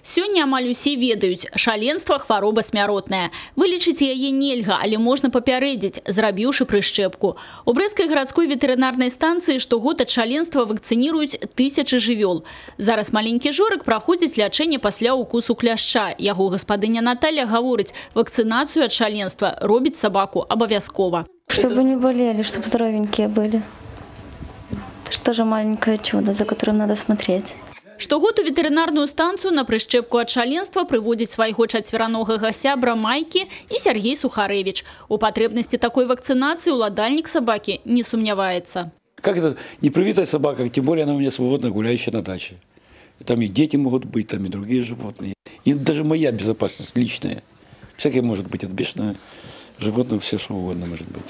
Сёння амаль усе ведаюць, шаленства – хвароба смяротная. Вылечыць яе нельга, але можна папярэдзіць, зрабіўшы прышчэпку. У Брэсцкай гарадской ветэрынарнай станцыі штогод ад шаленства вакцыніруюць тысячы жывёл. Зараз маленькі Жорык праходзіць лячэнне пасля укусу кляшча. Яго гаспадыня Наталья гаворыць, вакцынацыю ад шаленства робіць сабаку абавязкова. Чтобы не болели, чтобы здоровенькие были. Это же тоже маленькое чудо, за которым надо смотреть. Штогод у ветэрынарную станцыю на прышчэпку ад шаленства прыводзіць свайго чацвераногага сябра Майкі і Сергей Сухарэвіч. У патрэбнасці такой вакцынацыі уладальнік сабакі не сумняваецца. Как это непривитая собака, тем более она у меня свободно гуляющая на даче. Там и дети могут быть, там и другие животные. И даже моя безопасность личная. Всякое может быть, от бешеного животного все что угодно может быть.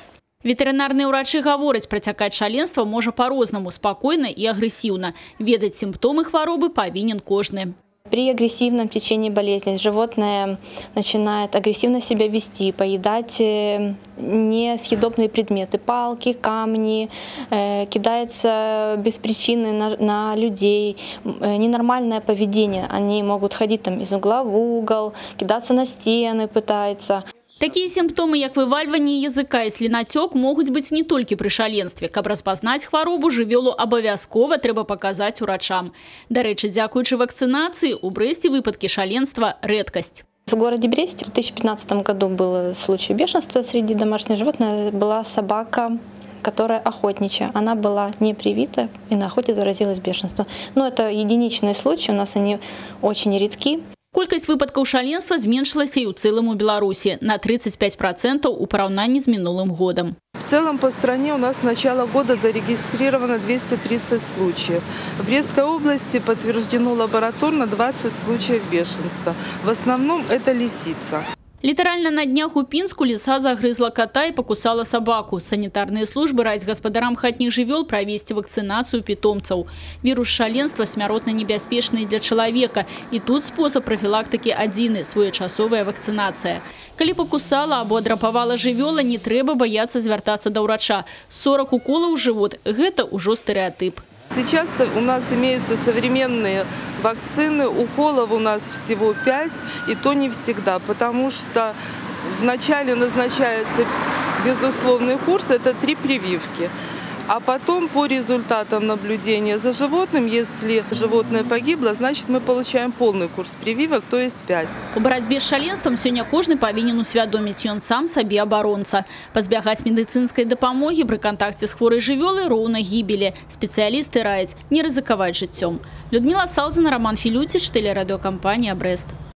Ветэрынарныя ўрачы гавораць, працякаць шаленства можа по-рознаму, спакойна і агрэсіўна. Ведаць сімптомы хваробы павінен кожны. При агрессивном течении болезни животное начинает агрессивно себя вести, поедать несъедобные предметы, палки, камни, кидается без причины на людей. Ненормальное поведение. Они могут ходить там из угла в угол, кидаться на стены пытаются. Такие симптомы, как вывальвание языка и слинотек, могут быть не только при шаленстве. Каб распознать хваробу, жывёлу абавязкова трэба показать урачам. Дарэчы, дзякуючы вакцинации, у Брэсце выпадки шаленства – редкость. В городе Бресте в 2015 году был случай бешенства среди домашних животных. Была собака, которая охотничья. Она была не привита и на охоте заразилась бешенством. Но это единичные случаи, у нас они очень редки. Колькасць выпадкаў шаленства зменшылася і ў цэлым у Беларуси на 35% у параўнанні з мінулым годом. В целом по стране у нас с начала года зарегистрировано 230 случаев. В Брестской области подтверждено лабораторно 20 случаев бешенства. В основном это лисица. Літаральна на днях у Пінску ліса загрызла кота і покусала собаку. Санітарныя службы раяць гаспадарам хатніх жывёл правесці вакцынацыю питомцаў. Вірус шаленства смяротна небяспечны для чалавека. І тут спосаб прафілактыкі адзіны – своечасовая вакцынацыя. Калі покусала або адрапавала жывёла, не трэба баяцца звяртацца да ўрача. 40 уколаў у жывот – гэта ўжо стэрэатып. Сейчас у нас имеются современные вакцины, уколов у нас всего 5, и то не всегда, потому что вначале назначается безусловный курс, это 3 прививки. А потом по результатам наблюдения за животным, если животное погибло, значит мы получаем полный курс прививок, то есть 5. У барацьбе з шаленствам сёння кожны павінен усвядоміць ён сам сабе абаронца. Пазбягаць медыцынскай дапамогі пры кантакце з хворай жывёлай роўна гібелі. Спецыялісты раяць не рызыкаваць жыццём. Людмила Салзина, Роман Филютич, телерадиокомпания «Брест».